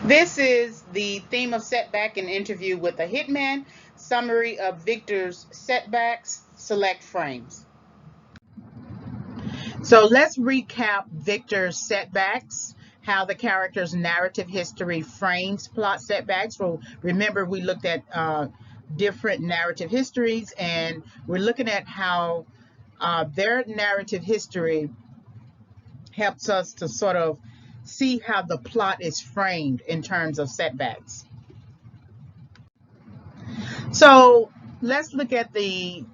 This is the theme of Setback, an interview with a hitman, summary of Victor's setbacks, select frames. So let's recap Victor's setbacks, how the character's narrative history frames plot setbacks. Well, remember we looked at different narrative histories, and we're looking at how their narrative history helps us to sort of see how the plot is framed in terms of setbacks. So let's look at the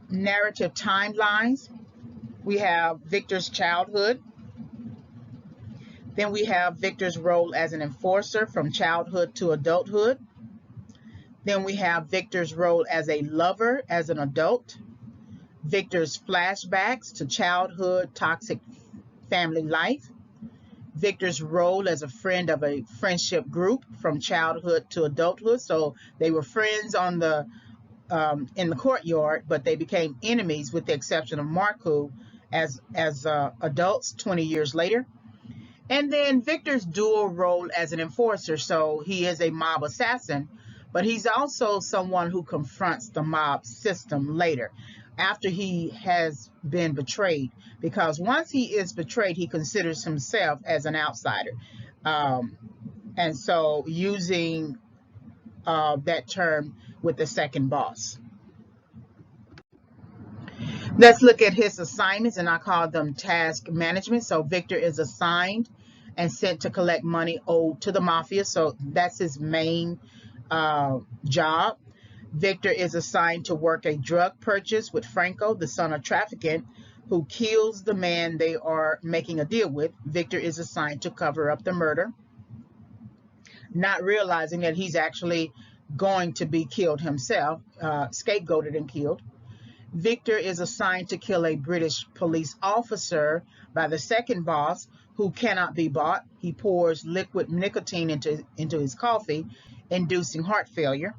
narrative timelines. We have Victor's childhood. Then we have Victor's role as an enforcer from childhood to adulthood. Then we have Victor's role as a lover as an adult. Victor's flashbacks to childhood toxic family life. Victor's role as a friend of a friendship group from childhood to adulthood. So they were friends on the in the courtyard, but they became enemies with the exception of Marku as adults 20 years later. And then Victor's dual role as an enforcer. So he is a mob assassin, but he's also someone who confronts the mob system later after he has been betrayed, because once he is betrayed, he considers himself as an outsider. And so using that term with the second boss. Let's look at his assignments, and I call them task management. So Victor is assigned and sent to collect money owed to the mafia. So that's his main job. Victor is assigned to work a drug purchase with Franco, the son of trafficant, who kills the man they are making a deal with. Victor is assigned to cover up the murder, not realizing that he's actually going to be killed himself, scapegoated and killed. Victor is assigned to kill a British police officer by the second boss, who cannot be bought. He pours liquid nicotine into his coffee, inducing heart failure.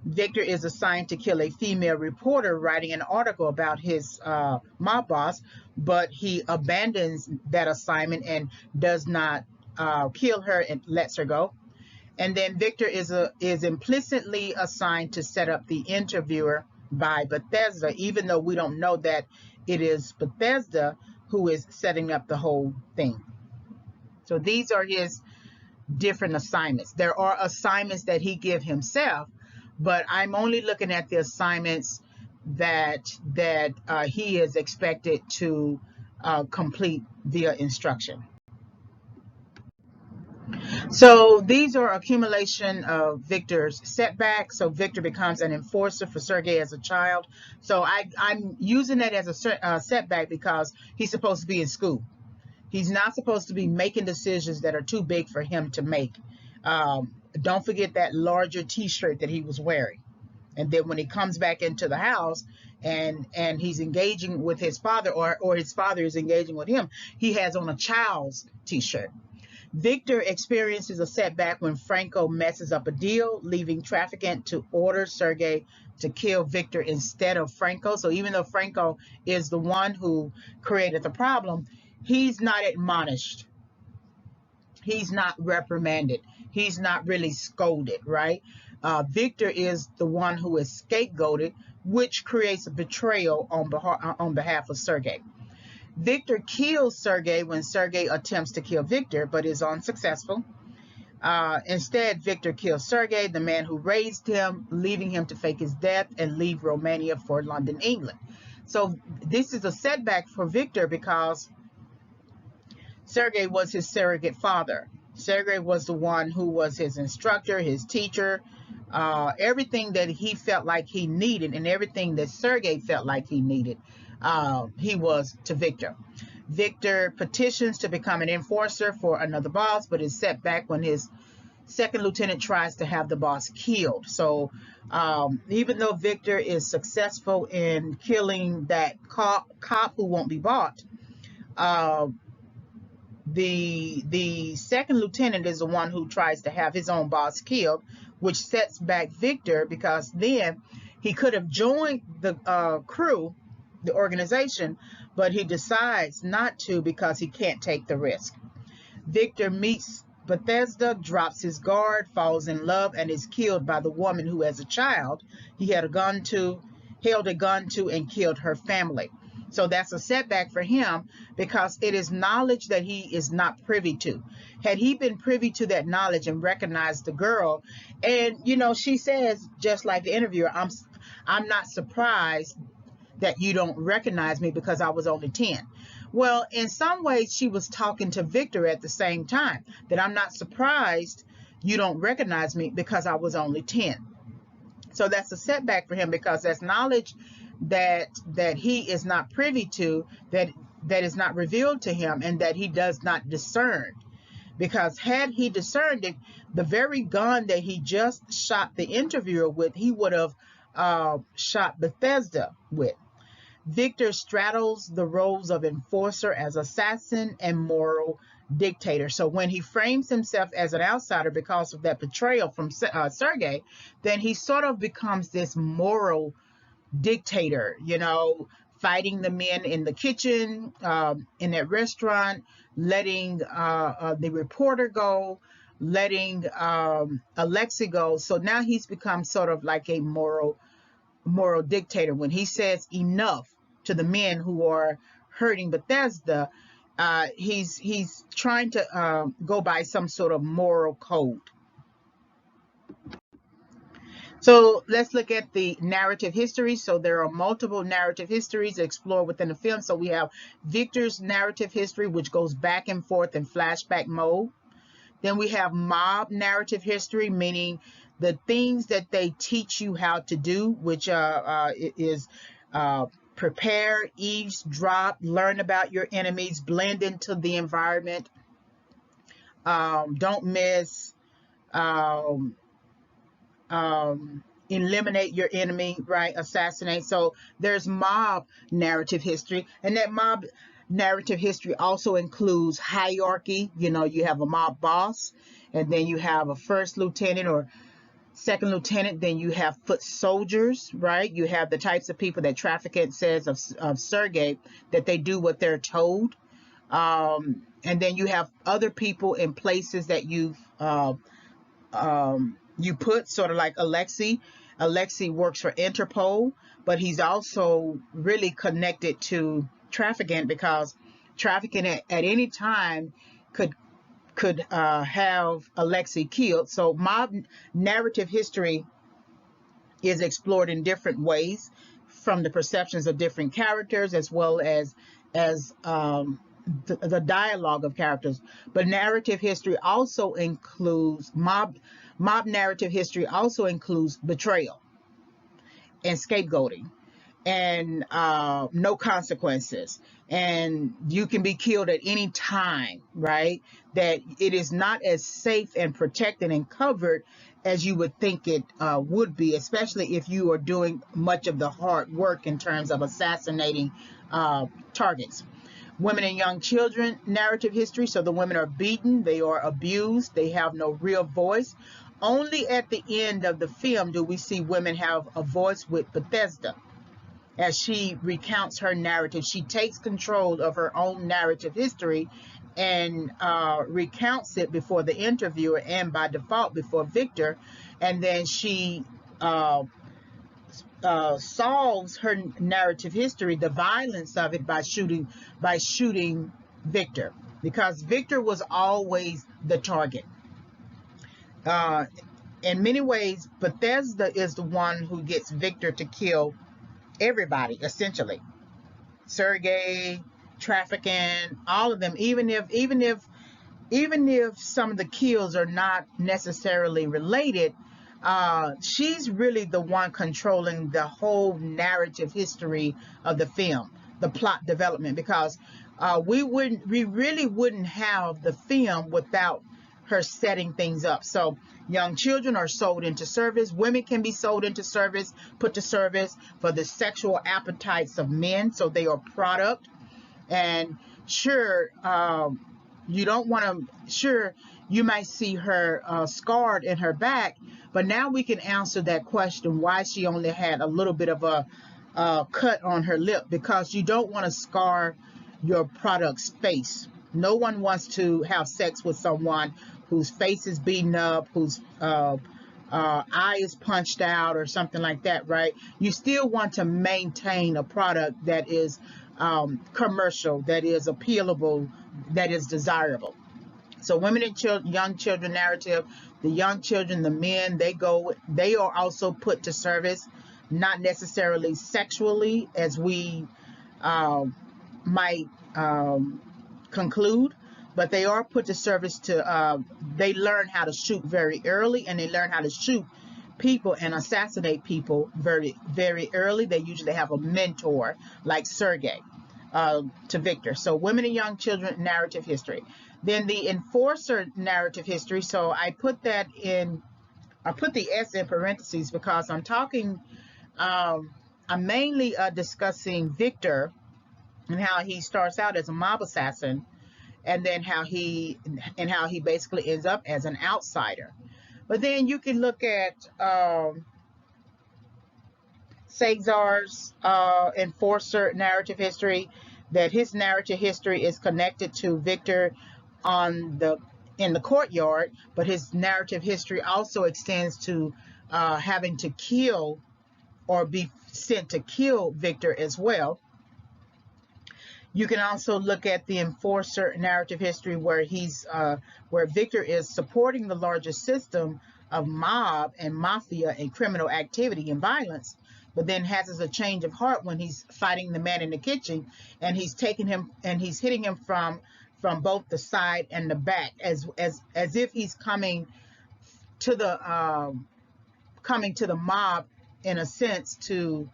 Victor is assigned to kill a female reporter writing an article about his mob boss, but he abandons that assignment and does not kill her and lets her go. And then Victor is implicitly assigned to set up the interviewer by Bethesda, even though we don't know that it is Bethesda who is setting up the whole thing. So these are his different assignments. There are assignments that he gives himself, but I'm only looking at the assignments that he is expected to complete via instruction. So these are accumulation of Victor's setbacks. So Victor becomes an enforcer for Sergei as a child. So I'm using that as a setback because he's supposed to be in school. He's not supposed to be making decisions that are too big for him to make. Don't forget that larger t-shirt that he was wearing. And then when he comes back into the house and he's engaging with his father, or his father is engaging with him, he has on a child's t-shirt. Victor experiences a setback when Franco messes up a deal, leaving trafficant to order Sergei to kill Victor instead of Franco. So even though Franco is the one who created the problem, he's not admonished. He's not reprimanded. He's not really scolded, right? Victor is the one who is scapegoated, which creates a betrayal on behalf of Sergei. Victor kills Sergei when Sergei attempts to kill Victor, but is unsuccessful. Instead, Victor kills Sergei, the man who raised him, leaving him to fake his death and leave Romania for London, England. So this is a setback for Victor because Sergei was his surrogate father. Sergei was the one who was his instructor, his teacher, everything that he felt like he needed and everything that Sergei felt like he needed. He was to Victor. Victor petitions to become an enforcer for another boss, but is set back when his second lieutenant tries to have the boss killed. So even though Victor is successful in killing that cop who won't be bought, the second lieutenant is the one who tries to have his own boss killed, which sets back Victor because then he could have joined the crew, the organization, but he decides not to because he can't take the risk. Victor meets Bethesda, drops his guard, falls in love, and is killed by the woman who, as a child, he had a gun to, held a gun to, and killed her family. So that's a setback for him because it is knowledge that he is not privy to. Had he been privy to that knowledge and recognized the girl, and she says, just like the interviewer, I'm not surprised that you don't recognize me because I was only 10. Well, in some ways, she was talking to Victor at the same time, that I'm not surprised you don't recognize me because I was only 10. So that's a setback for him because that's knowledge that he is not privy to, that is not revealed to him, and that he does not discern. Because had he discerned it, the very gun that he just shot the interviewer with, he would have shot Bethesda with. Victor straddles the roles of enforcer, as assassin, and moral dictator. So when he frames himself as an outsider because of that betrayal from Sergei, then he sort of becomes this moral dictator, fighting the men in the kitchen, in that restaurant, letting the reporter go, letting Alexei go. So now he's become sort of like a moral dictator. When he says enough to the men who are hurting Bethesda, he's trying to go by some sort of moral code. So let's look at the narrative history. So there are multiple narrative histories explored within the film. So we have Victor's narrative history, which goes back and forth in flashback mode. Then we have mob narrative history, meaning the things that they teach you how to do, which is prepare, eavesdrop, learn about your enemies, blend into the environment, don't miss, eliminate your enemy, right? Assassinate. So there's mob narrative history, and that mob narrative history also includes hierarchy. You have a mob boss, and then you have a first lieutenant or second lieutenant, then you have foot soldiers, right? You have the types of people that Trafficant says of Sergei, that they do what they're told. And then you have other people in places that you put, sort of like Alexei. Alexei works for Interpol, but he's also really connected to Trafficant because Trafficant at any time could have Alexei killed. So mob narrative history is explored in different ways, from the perceptions of different characters as well as the dialogue of characters. But narrative history also includes mob narrative history also includes betrayal and scapegoating and no consequences, and you can be killed at any time, right? That it is not as safe and protected and covered as you would think it would be, especially if you are doing much of the hard work in terms of assassinating targets. Women and young children narrative history. So the women are beaten, they are abused, they have no real voice. Only at the end of the film do we see women have a voice with Bethesda. As she recounts her narrative, she takes control of her own narrative history and recounts it before the interviewer and by default before Victor, and then she solves her narrative history, the violence of it, by shooting Victor, because Victor was always the target. In many ways, Bethesda is the one who gets Victor to kill everybody, essentially. Sergei, Trafficking, all of them, even if some of the kills are not necessarily related, she's really the one controlling the whole narrative history of the film, the plot development, because we really wouldn't have the film without her setting things up. So young children are sold into service. Women can be sold into service, put to service for the sexual appetites of men. So they are product. And sure, you don't want to, sure, you might see her scarred in her back, but now we can answer that question, why she only had a little bit of a cut on her lip, because you don't want to scar your product's face. No one wants to have sex with someone whose face is beaten up, whose eye is punched out or something like that, right? You still want to maintain a product that is commercial, that is appealable, that is desirable. So women and young children narrative, the young children, the men, they are also put to service, not necessarily sexually as we might conclude, but they are put to service to, they learn how to shoot very early, and they learn how to shoot people and assassinate people very, very early. They usually have a mentor like Sergei to Viktor. So women and young children narrative history. Then the enforcer narrative history. So I put the S in parentheses because I'm talking, I'm mainly discussing Viktor and how he starts out as a mob assassin, and then how he basically ends up as an outsider. But then you can look at Cesar's enforcer narrative history, that his narrative history is connected to Viktor in the courtyard, but his narrative history also extends to having to kill or be sent to kill Viktor as well. You can also look at the enforcer narrative history where where Viktor is supporting the larger system of mob and mafia and criminal activity and violence, but then has a change of heart when he's fighting the man in the kitchen, and he's taking him and he's hitting him from both the side and the back, as if he's coming to the mob in a sense, to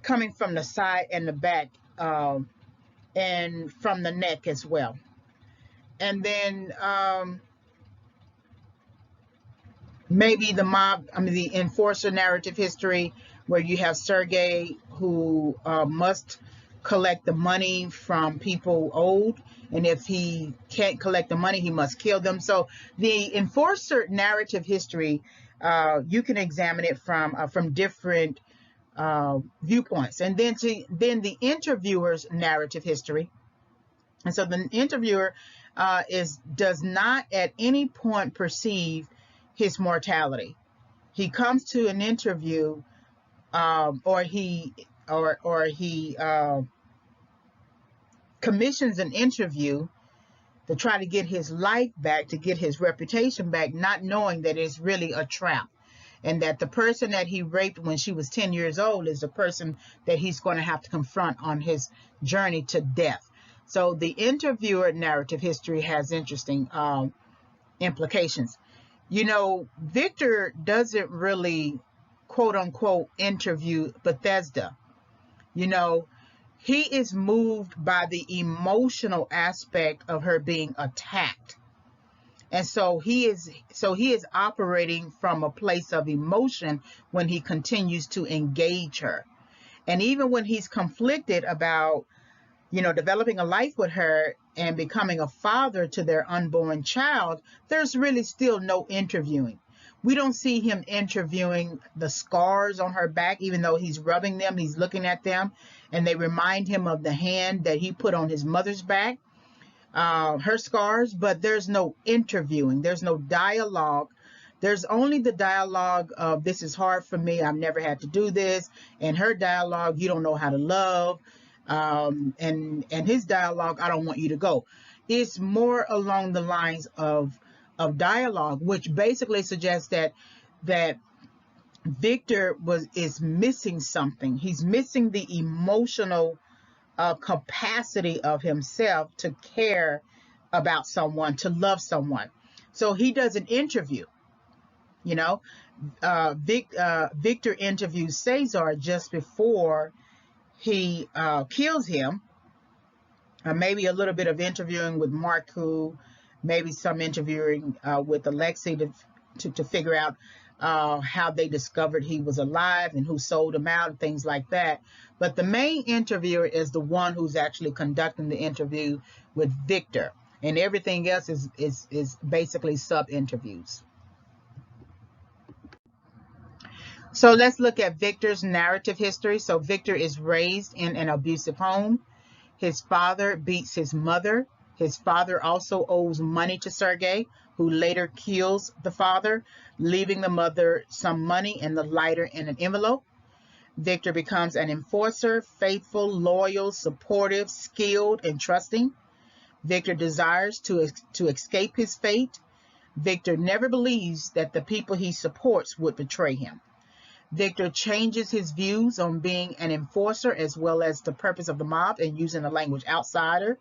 coming from the side and the back, and from the neck as well. And then maybe the enforcer narrative history, where you have Sergei, who must collect the money from people owed, and if he can't collect the money, he must kill them. So the enforcer narrative history, you can examine it from different viewpoints. And then the interviewer's narrative history. And so the interviewer does not at any point perceive his mortality. He comes to an interview, or he commissions an interview to try to get his life back, to get his reputation back, not knowing that it's really a trap, and that the person that he raped when she was 10 years old is the person that he's going to have to confront on his journey to death. So the interviewer narrative history has interesting implications. You know, Viktor doesn't really, quote unquote, interview Bethesda. You know, he is moved by the emotional aspect of her being attacked. And so he is operating from a place of emotion when he continues to engage her. And even when he's conflicted about, developing a life with her and becoming a father to their unborn child, there's really still no interviewing. We don't see him interviewing the scars on her back, even though he's rubbing them, he's looking at them, and they remind him of the hand that he put on his mother's back, her scars, but there's no interviewing. There's no dialogue. There's only the dialogue of, this is hard for me, I've never had to do this, and her dialogue, you don't know how to love, and his dialogue, I don't want you to go. It's more along the lines of dialogue, which basically suggests that Viktor is missing something. He's missing the emotional capacity of himself to care about someone, to love someone. So he does an interview. Viktor interviews Cesar just before he kills him. Maybe a little bit of interviewing with Marku, maybe some interviewing with Alexei to figure out how they discovered he was alive and who sold him out and things like that. But the main interviewer is the one who's actually conducting the interview with Viktor, and everything else is basically sub-interviews. So let's look at Viktor's narrative history. So Viktor is raised in an abusive home. His father beats his mother. His father also owes money to Sergei, who later kills the father, leaving the mother some money and the lighter in an envelope. Viktor becomes an enforcer, faithful, loyal, supportive, skilled, and trusting. Viktor desires to escape his fate. Viktor never believes that the people he supports would betray him. Viktor changes his views on being an enforcer as well as the purpose of the mob and using the language outsider.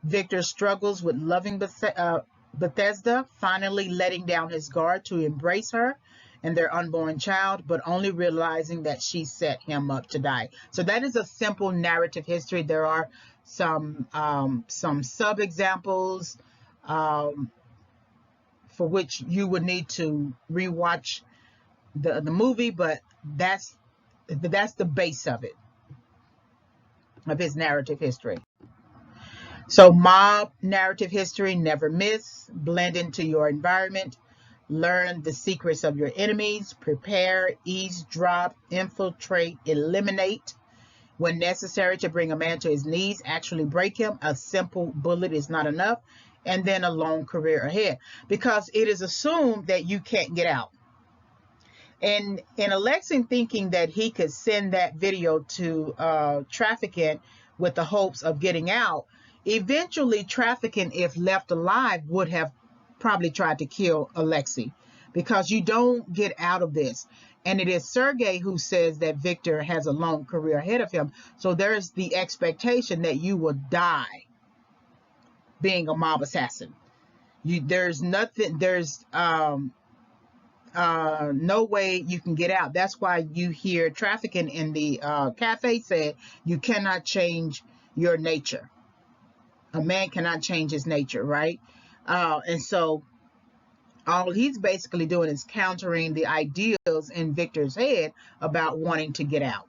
Viktor struggles with loving Bethesda, finally letting down his guard to embrace her and their unborn child, but only realizing that she set him up to die. So that is a simple narrative history. There are some sub examples for which you would need to rewatch the movie, but that's the base of it, of his narrative history. So mob narrative history: never miss, blend into your environment, learn the secrets of your enemies, prepare, eavesdrop, infiltrate, eliminate. When necessary to bring a man to his knees, actually break him. A simple bullet is not enough. And then a long career ahead, because it is assumed that you can't get out. And Alexei thinking that he could send that video to Trafficking with the hopes of getting out, eventually Trafficking, if left alive, would have probably tried to kill Alexei, because you don't get out of this. And it is Sergei who says that Viktor has a long career ahead of him. So there's the expectation that you will die being a mob assassin. There's no way you can get out. That's why you hear Trafficking in the cafe said, you cannot change your nature. A man cannot change his nature, right? And so all he's basically doing is countering the ideals in Viktor's head about wanting to get out.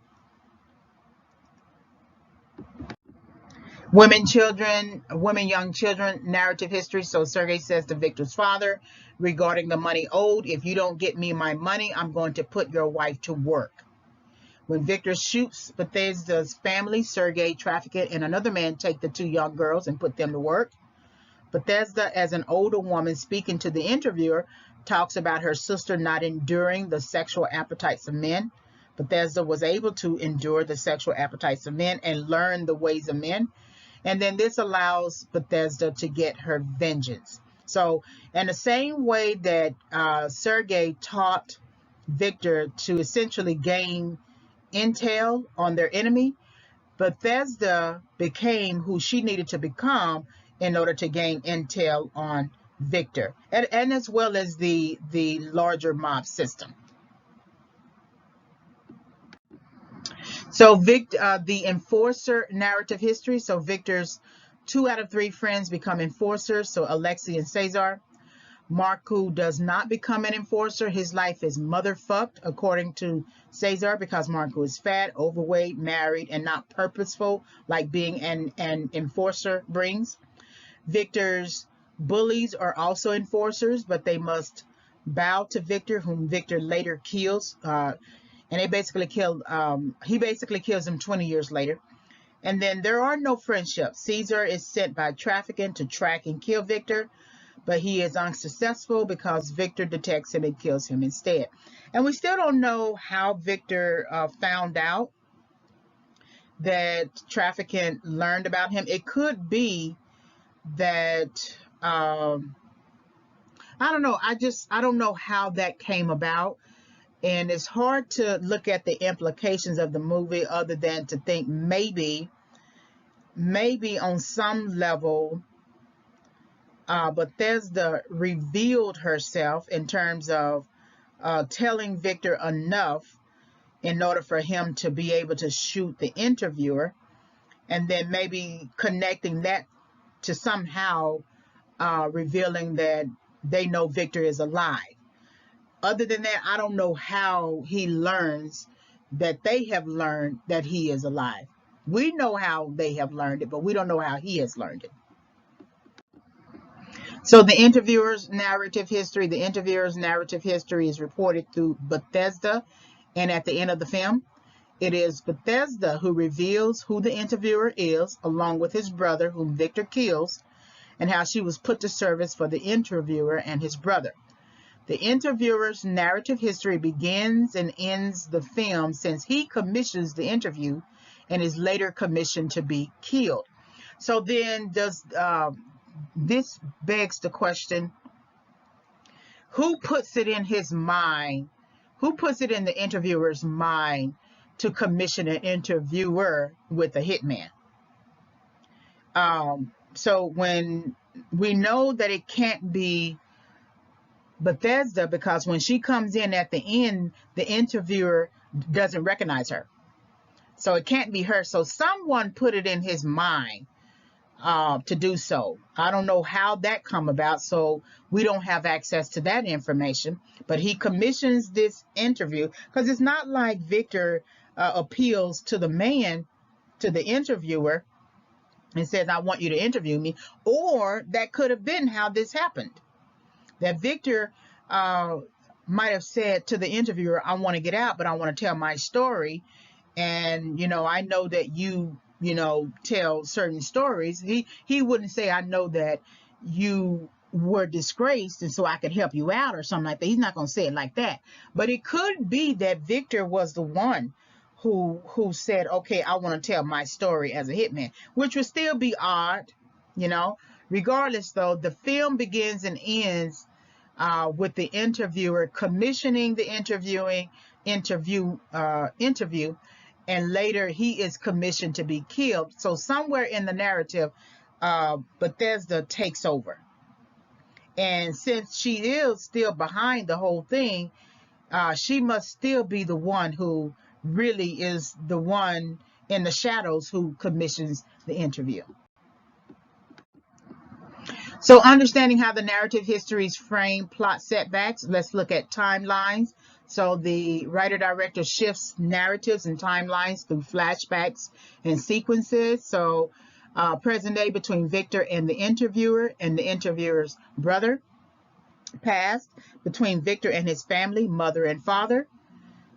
Women, young children, narrative history. So Sergei says to Viktor's father regarding the money owed, if you don't get me my money, I'm going to put your wife to work. When Viktor shoots Bethesda's family, Sergei, Trafficking, and another man take the two young girls and put them to work. Bethesda, as an older woman speaking to the interviewer, talks about her sister not enduring the sexual appetites of men. Bethesda was able to endure the sexual appetites of men and learn the ways of men. And then this allows Bethesda to get her vengeance. So in the same way that Sergei taught Viktor to essentially gain intel on their enemy, Bethesda became who she needed to become in order to gain intel on Viktor, and as well as the larger mob system. So the enforcer narrative history. So Viktor's 2 out of 3 friends become enforcers. So Alexei and Cesar. Marku does not become an enforcer. His life is motherfucked, according to Cesar, because Marku is fat, overweight, married, and not purposeful like being an enforcer brings. Viktor's bullies are also enforcers, but they must bow to Viktor, whom Viktor later kills. And he basically kills him 20 years later. And then there are no friendships. Caesar is sent by Trafficking to track and kill Viktor, but he is unsuccessful because Viktor detects him and kills him instead. And we still don't know how Viktor found out that Trafficking learned about him. It could be that I don't know. I don't know how that came about. And it's hard to look at the implications of the movie other than to think maybe on some level, Bethesda revealed herself in terms of telling Viktor enough in order for him to be able to shoot the interviewer, and then maybe connecting that to somehow revealing that they know Viktor is alive. Other than that, I don't know how he learns that they have learned that he is alive. We know how they have learned it, but we don't know how he has learned it. So the interviewer's narrative history is reported through Bethesda and at the end of the film. It is Bethesda who reveals who the interviewer is, along with his brother, whom Victor kills, and how she was put to service for the interviewer and his brother. The interviewer's narrative history begins and ends the film since he commissions the interview and is later commissioned to be killed. So then does this begs the question, who puts it in his mind, who puts it in the interviewer's mind to commission an interviewer with a hitman? So when we know that it can't be Bethesda, because when she comes in at the end, the interviewer doesn't recognize her. So it can't be her. So someone put it in his mind to do so. I don't know how that come about, so we don't have access to that information. But he commissions this interview because it's not like Victor appeals to the man, to the interviewer, and says, I want you to interview me. Or that could have been how this happened. That Victor might have said to the interviewer, I want to get out, but I want to tell my story. And, I know that you tell certain stories. He wouldn't say, I know that you were disgraced and so I could help you out or something like that. He's not going to say it like that. But it could be that Victor was the one who said, okay, I want to tell my story as a hitman, which would still be odd, Regardless, though, the film begins and ends with the interviewer commissioning the interview, and later he is commissioned to be killed. So somewhere in the narrative, Bethesda takes over. And since she is still behind the whole thing, she must still be the one who really is the one in the shadows who commissions the interview. So understanding how the narrative histories frame plot setbacks, let's look at timelines. So the writer-director shifts narratives and timelines through flashbacks and sequences. So present day between Victor and the interviewer and the interviewer's brother. Past between Victor and his family, mother and father.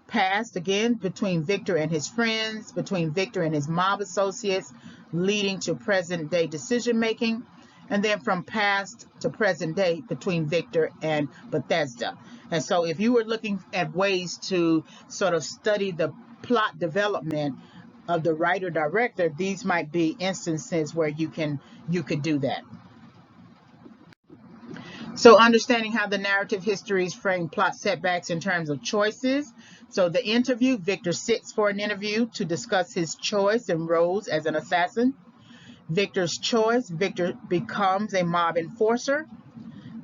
Past again between Victor and his friends, between Victor and his mob associates, leading to present day decision making. And then from past to present day between Victor and Bethesda. And so if you were looking at ways to sort of study the plot development of the writer-director, these might be instances where you could do that. So understanding how the narrative histories frame plot setbacks in terms of choices. So the interview, Victor sits for an interview to discuss his choice and roles as an assassin. Victor's choice, Victor becomes a mob enforcer.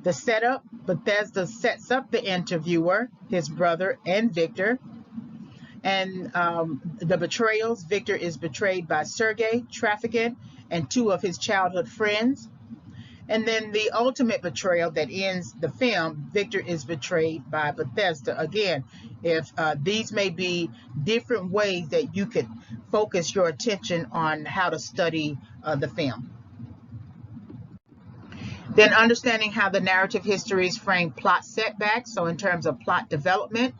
The setup, Bethesda sets up the interviewer, his brother, and Victor. And the betrayals, Victor is betrayed by Sergei, trafficking, and two of his childhood friends. And then the ultimate betrayal that ends the film, Victor is betrayed by Bethesda. Again, if these may be different ways that you could focus your attention on how to study the film. Then understanding how the narrative histories frame plot setbacks. So in terms of plot development,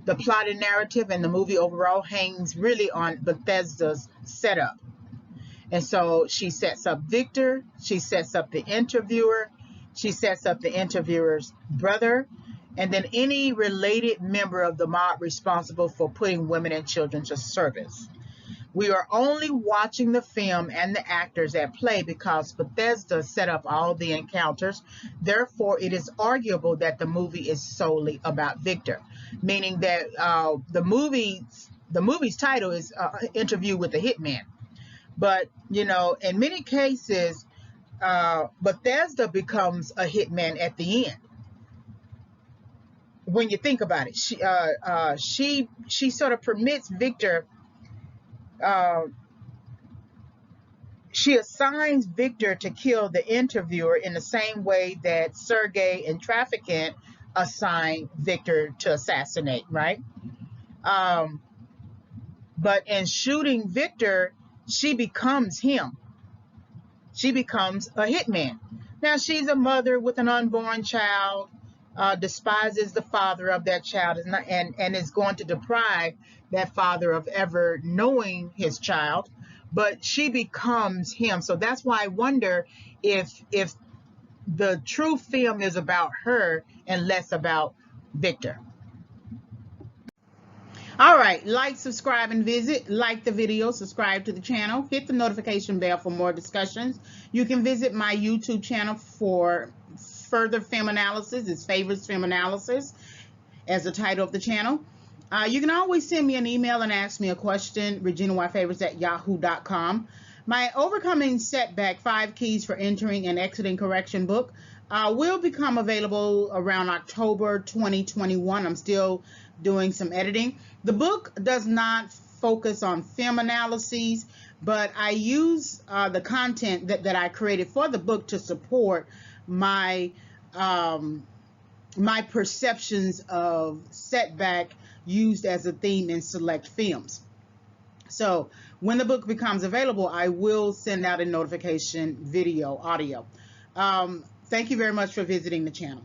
the plot and narrative and the movie overall hangs really on Bethesda's setup. And so she sets up Victor, she sets up the interviewer, she sets up the interviewer's brother, and then any related member of the mob responsible for putting women and children to service. We are only watching the film and the actors at play because Bethesda set up all the encounters. Therefore, it is arguable that the movie is solely about Victor, meaning that the movie's title is Interview with the Hitman. But, in many cases, Bethesda becomes a hitman at the end. When you think about it, she sort of permits Victor, she assigns Victor to kill the interviewer in the same way that Sergei and Trafficant assign Victor to assassinate, right? But in shooting Victor, she becomes him. She becomes a hitman. Now, she's a mother with an unborn child, despises the father of that child and is going to deprive that father of ever knowing his child, but she becomes him. So that's why I wonder if the true film is about her and less about Victor. All right, like, subscribe, and visit. Like the video, subscribe to the channel, hit the notification bell for more discussions. You can visit my YouTube channel for further film analysis. It's Favorites Film Analysis as the title of the channel. You can always send me an email and ask me a question, reginayfavorites@yahoo.com. My Overcoming Setback 5 Keys for Entering and Exiting Correction book will become available around October 2021. I'm still doing some editing. The book does not focus on film analyses, but I use the content that I created for the book to support my my perceptions of setback used as a theme in select films. So when the book becomes available, I will send out a notification video, audio. Thank you very much for visiting the channel.